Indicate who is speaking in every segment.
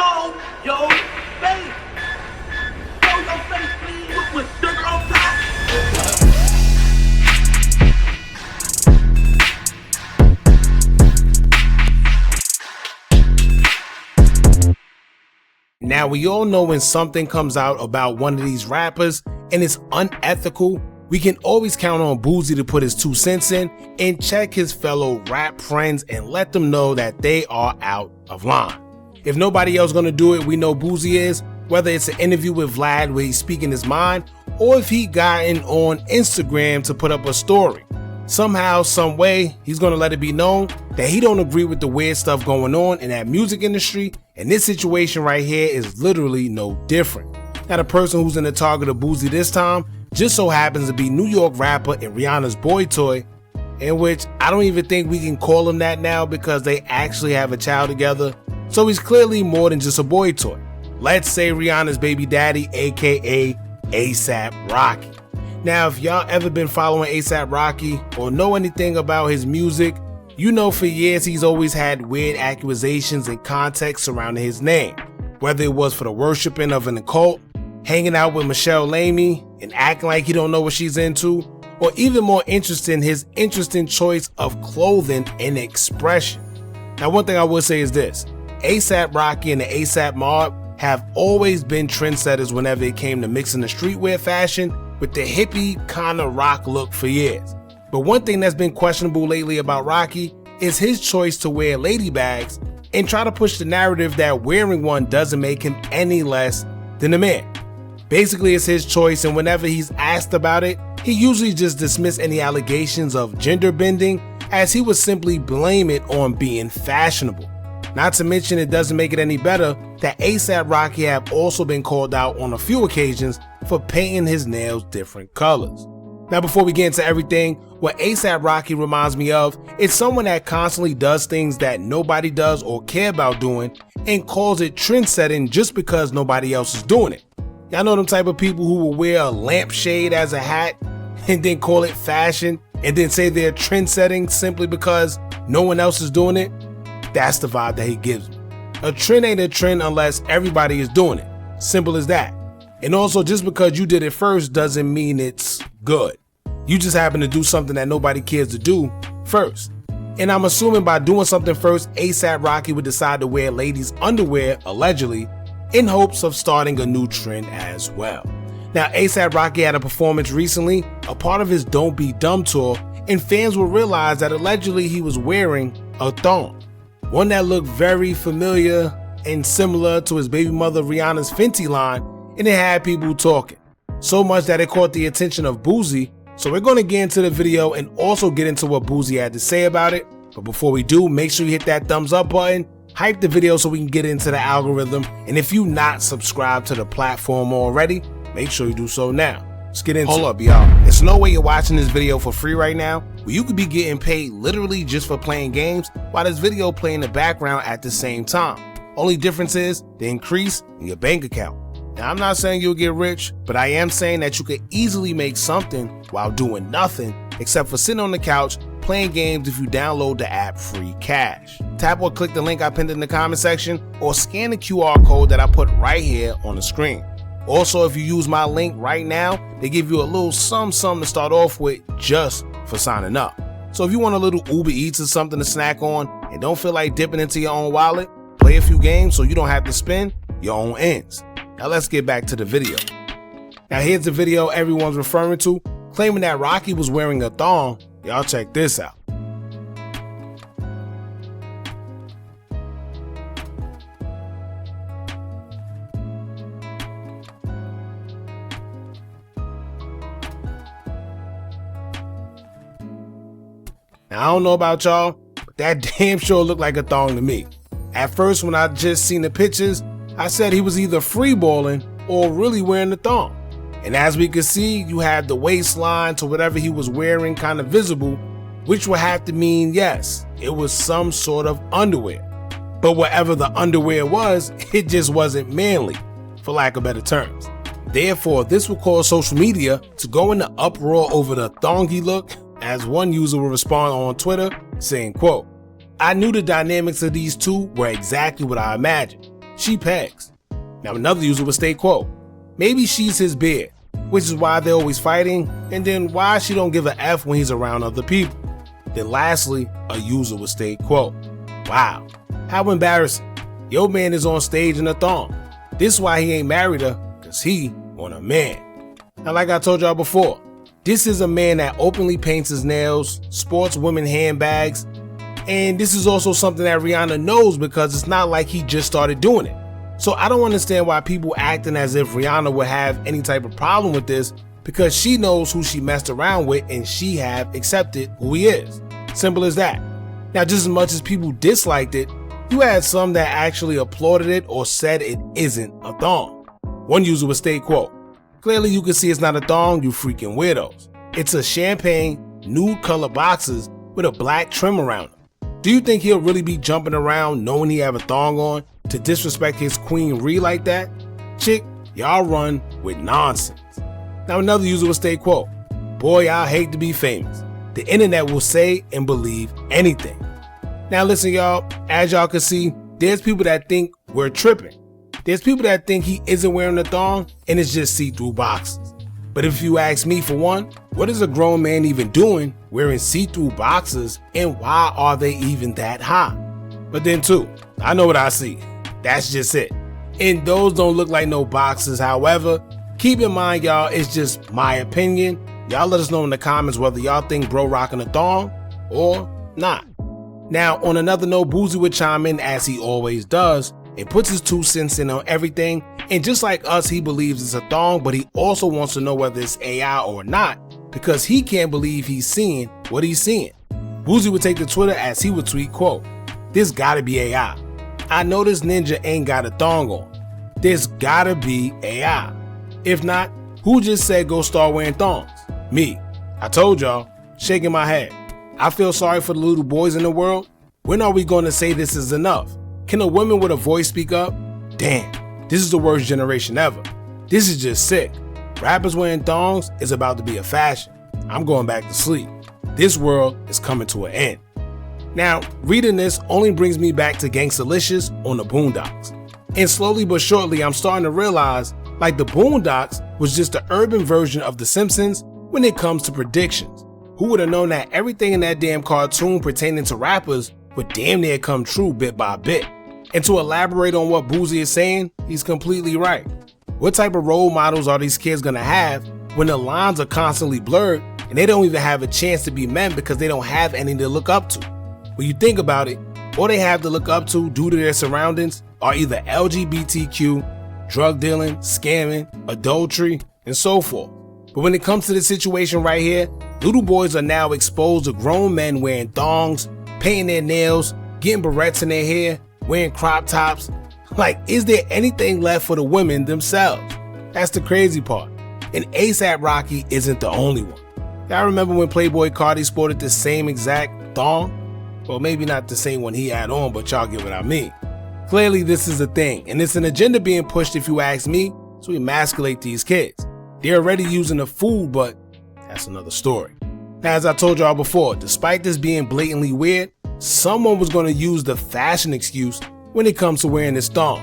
Speaker 1: show your face. Show your face, please, with sugar on top.
Speaker 2: Now, we all know when something comes out about one of these rappers and it's unethical, we can always count on Boosie to put his 2 cents in and check his fellow rap friends and let them know that they are out of line. If nobody else gonna do it, we know Boosie is, whether it's an interview with Vlad where he's speaking his mind, or if he gotten on Instagram to put up a story. Somehow, some way, he's gonna let it be known that he don't agree with the weird stuff going on in that music industry, and this situation right here is literally no different. Now, the person who's in the target of Boosie this time just so happens to be New York rapper and Rihanna's boy toy, in which I don't even think we can call him that now because they actually have a child together, so he's clearly more than just a boy toy. Let's say Rihanna's baby daddy, aka ASAP Rocky. Now, if y'all ever been following ASAP Rocky or know anything about his music, you know for years he's always had weird accusations and context surrounding his name, whether it was for the worshiping of an occult, hanging out with Michelle Lamy and acting like he don't know what she's into, or even more interesting, his interesting choice of clothing and expression. Now, one thing I will say is this: ASAP Rocky and the ASAP mob have always been trendsetters whenever it came to mixing the streetwear fashion with the hippie kind of rock look for years. But one thing that's been questionable lately about Rocky is his choice to wear lady bags and try to push the narrative that wearing one doesn't make him any less than a man. Basically, it's his choice, and whenever he's asked about it, he usually just dismisses any allegations of gender bending, as he would simply blame it on being fashionable. Not to mention, it doesn't make it any better that ASAP Rocky have also been called out on a few occasions for painting his nails different colors. Now, before we get into everything, what ASAP Rocky reminds me of is someone that constantly does things that nobody does or care about doing and calls it trendsetting just because nobody else is doing it. Y'all know them type of people who will wear a lampshade as a hat and then call it fashion and then say they're trendsetting simply because no one else is doing it? That's the vibe that he gives me. A trend ain't a trend unless everybody is doing it. Simple as that. And also, just because you did it first doesn't mean it's good. You just happen to do something that nobody cares to do first. And I'm assuming by doing something first, ASAP Rocky would decide to wear ladies' underwear, allegedly, in hopes of starting a new trend as well. Now, ASAP Rocky had a performance recently, a part of his Don't Be Dumb tour, and fans will realize that allegedly he was wearing a thong. One that looked very familiar and similar to his baby mother Rihanna's Fenty line, and it had people talking. So much that it caught the attention of Boosie, so we're going to get into the video and also get into what Boosie had to say about it. But before we do, make sure you hit that thumbs up button, hype the video so we can get into the algorithm, and if you not subscribed to the platform already, make sure you do so now. Let's get into it. Hold up, y'all. There's no way you're watching this video for free right now, where you could be getting paid literally just for playing games while this video play in the background at the same time. Only difference is the increase in your bank account. Now, I'm not saying you'll get rich, but I am saying that you could easily make something while doing nothing except for sitting on the couch playing games if you download the app Free Cash. Tap or click the link I pinned in the comment section or scan the QR code that I put right here on the screen. Also, if you use my link right now, they give you a little something to start off with just for signing up. So if you want a little Uber Eats or something to snack on and don't feel like dipping into your own wallet, play a few games so you don't have to spend your own ends. Now let's get back to the video. Now here's the video everyone's referring to, claiming that Rocky was wearing a thong. Y'all check this out. Now, I don't know about y'all, but that damn sure looked like a thong to me. At first, when I just seen the pictures, I said he was either freeballing or really wearing the thong. And as we could see, you had the waistline to whatever he was wearing kind of visible, which would have to mean, yes, it was some sort of underwear. But whatever the underwear was, it just wasn't manly, for lack of better terms. Therefore, this will cause social media to go into uproar over the thongy look, as one user will respond on Twitter saying, quote, "I knew the dynamics of these two were exactly what I imagined. she pegs. Now another user would state, quote, maybe she's his beard, which is why they're always fighting, and then why she don't give a F when he's around other people. Then lastly, a user would state, quote, wow, how embarrassing. Your man is on stage in a thong. This is why he ain't married her, cause he on a man. Now like I told y'all before, this is a man that openly paints his nails, sports women handbags, and this is also something that Rihanna knows because it's not like he just started doing it. So I don't understand why people acting as if Rihanna would have any type of problem with this, because she knows who she messed around with and she have accepted who he is. Simple as that. Now just as much as people disliked it, you had some that actually applauded it or said it isn't a thong. One user would state, quote, clearly you can see it's not a thong, you freaking weirdos. It's a champagne nude color boxers with a black trim around them. Do you think he'll really be jumping around knowing he have a thong on to disrespect his queen Ree like that? Chick, y'all run with nonsense. Now another user will state, quote, boy, I hate to be famous. The internet will say and believe anything. Now listen y'all, as y'all can see, there's people that think we're tripping. There's people that think he isn't wearing a thong and it's just see-through boxes. But if you ask me for one, what is a grown man even doing wearing see-through boxers, and why are they even that high? But then too, I know what I see. That's just it. And those don't look like no boxers. However, keep in mind y'all, it's just my opinion. Y'all let us know in the comments whether y'all think bro rocking a thong or not. Now on another note, Boosie would chime in as he always does and puts his 2 cents in on everything, and just like us, he believes it's a thong, but he also wants to know whether it's AI or not because he can't believe he's seeing what he's seeing. Boosie would take to Twitter as he would tweet, quote, this gotta be AI. I know this ninja ain't got a thong on. There's gotta be AI. If not, who just said go start wearing thongs? Me. I told y'all, shaking my head. I feel sorry for the little boys in the world. When are we gonna say this is enough? Can a woman with a voice speak up? Damn, this is the worst generation ever. This is just sick. Rappers wearing thongs is about to be a fashion. I'm going back to sleep. This world is coming to an end. Now, reading this only brings me back to Gangstalicious on the Boondocks. And slowly but surely, I'm starting to realize like the Boondocks was just the urban version of The Simpsons when it comes to predictions. Who would have known that everything in that damn cartoon pertaining to rappers would damn near come true bit by bit? And to elaborate on what Boosie is saying, he's completely right. What type of role models are these kids gonna have when the lines are constantly blurred and they don't even have a chance to be men because they don't have any to look up to? When you think about it, all they have to look up to due to their surroundings are either LGBTQ, drug dealing, scamming, adultery, and so forth. But when it comes to the situation right here, little boys are now exposed to grown men wearing thongs, painting their nails, getting barrettes in their hair, wearing crop tops. Like, is there anything left for the women themselves? That's the crazy part. And ASAP Rocky isn't the only one. Y'all remember when Playboy Cardi sported the same exact thong? Well, maybe not the same one he had on, but y'all get what I mean. Clearly this is a thing, and it's an agenda being pushed if you ask me, to emasculate these kids. They're already using the food, but that's another story. Now, as I told y'all before, despite this being blatantly weird, someone was going to use the fashion excuse when it comes to wearing this thong.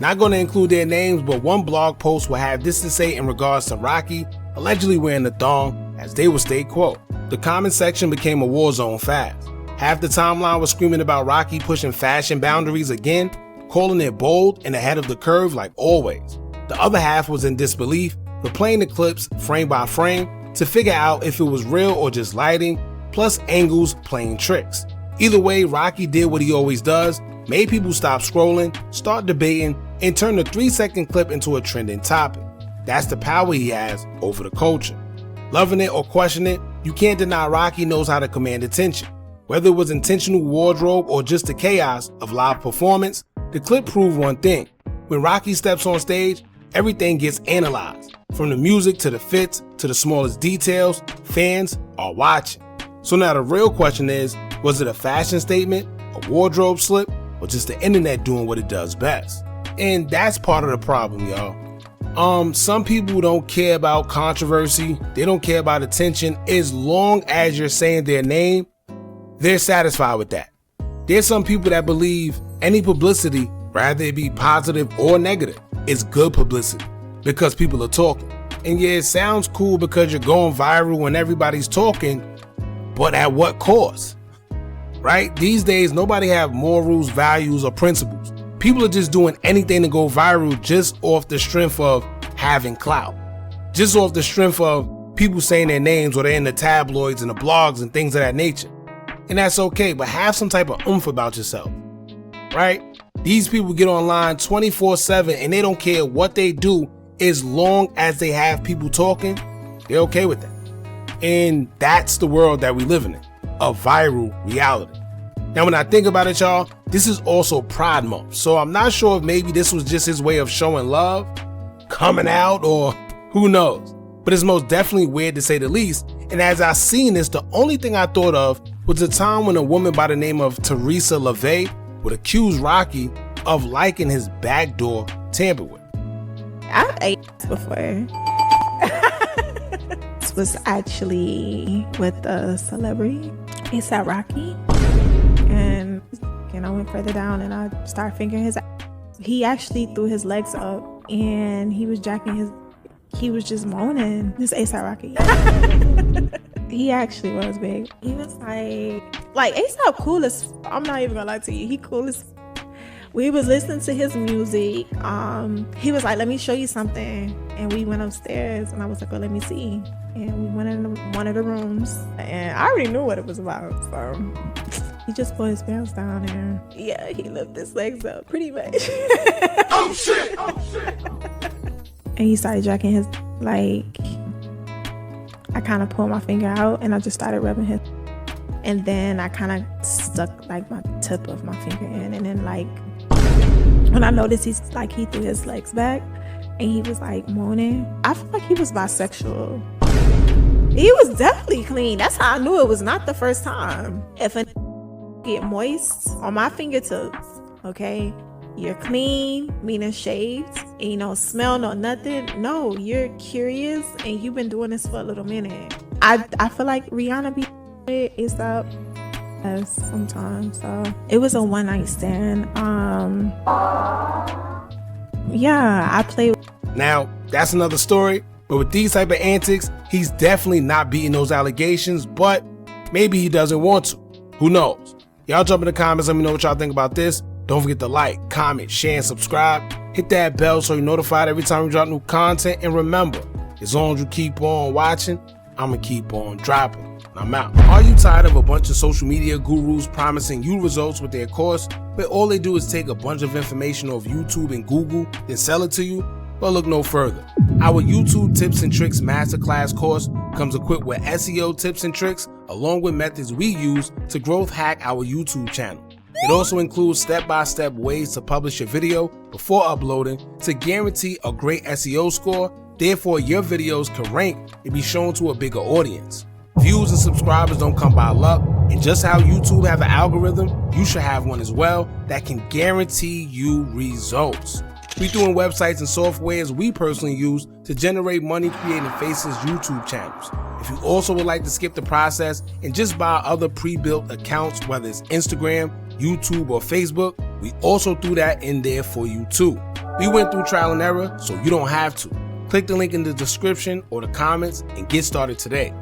Speaker 2: Not going to include their names, but one blog post will have this to say in regards to Rocky allegedly wearing the thong, as they would state, quote, the comment section became a war zone fast. Half the timeline was screaming about Rocky pushing fashion boundaries again, calling it bold and ahead of the curve like always. The other half was in disbelief, replaying the clips frame by frame to figure out if it was real or just lighting, plus angles playing tricks. Either way, Rocky did what he always does, made people stop scrolling, start debating, and turn the 3-second clip into a trending topic. That's the power he has over the culture. Loving it or questioning it, you can't deny Rocky knows how to command attention. Whether it was intentional wardrobe or just the chaos of live performance, the clip proved one thing. When Rocky steps on stage, everything gets analyzed. From the music to the fits to the smallest details, fans are watching. So now the real question is, was it a fashion statement, a wardrobe slip, or just the internet doing what it does best? And that's part of the problem, y'all. Some people don't care about controversy, they don't care about attention. As long as you're saying their name, they're satisfied with that. There's some people that believe any publicity Rather it be positive or negative, it's good publicity because people are talking. And yeah, it sounds cool because you're going viral when everybody's talking, but at what cost? Right? These days, nobody have morals, values, or principles. People are just doing anything to go viral just off the strength of having clout. Just off the strength of people saying their names or they're in the tabloids and the blogs and things of that nature. And that's okay, but have some type of oomph about yourself, right? These people get online 24/7 and they don't care what they do as long as they have people talking. They're okay with that. And that's the world that we live in, a viral reality. Now, when I think about it, y'all, this is also Pride Month. So I'm not sure if maybe this was just his way of showing love, coming out, or who knows. But it's most definitely weird to say the least. And as I seen this, the only thing I thought of was the time when a woman by the name of Teresa LaVey would accuse Rocky of liking his backdoor tampered with.
Speaker 3: I've ate before. This was actually with a celebrity. A$AP Rocky. And I went further down and I started fingering his ass. He actually threw his legs up and he was he was just moaning. This A$AP Rocky. He actually was big. He was like A$AP cool as, I'm not even gonna lie to you, he cool as. We was listening to his music. He was like, let me show you something. And we went upstairs and I was like, well, let me see. And we went in one of the rooms and I already knew what it was about. So he just put his pants down and yeah, he lifted his legs up pretty much.
Speaker 1: Oh shit! Oh shit!
Speaker 3: And he started jacking his, like, I kind of pulled my finger out and I just started rubbing his. And then I kind of stuck like my tip of my finger in. And then like, when I noticed he threw his legs back and he was like moaning, I feel like he was bisexual. He was definitely clean. That's how I knew it was not the first time. If a get moist on my fingertips, okay, you're clean, meaning shaved, and you don't smell no nothing. No, you're curious and you've been doing this for a little minute. I feel like Rihanna be A$AP sometimes. So it was a one night stand. Yeah, I played.
Speaker 2: Now, that's another story, but with these type of antics, he's definitely not beating those allegations, but maybe he doesn't want to. Who knows? Y'all jump in the comments, let me know what y'all think about this. Don't forget to like, comment, share, and subscribe. Hit that bell so you're notified every time we drop new content. And remember, as long as you keep on watching, I'ma keep on dropping. I'm out. Are you tired of a bunch of social media gurus promising you results with their course, but all they do is take a bunch of information off YouTube and Google, then sell it to you? Well, look no further. Our YouTube Tips and Tricks Masterclass course comes equipped with SEO tips and tricks, along with methods we use to growth hack our YouTube channel. It also includes step-by-step ways to publish your video before uploading to guarantee a great SEO score, therefore your videos can rank and be shown to a bigger audience. Views and subscribers don't come by luck, and just how YouTube have an algorithm, you should have one as well that can guarantee you results. We doing websites and softwares we personally use to generate money creating Faces YouTube channels. If you also would like to skip the process and just buy other pre-built accounts, whether it's Instagram, YouTube, or Facebook, we also threw that in there for you too. We went through trial and error, so you don't have to. Click the link in the description or the comments and get started today.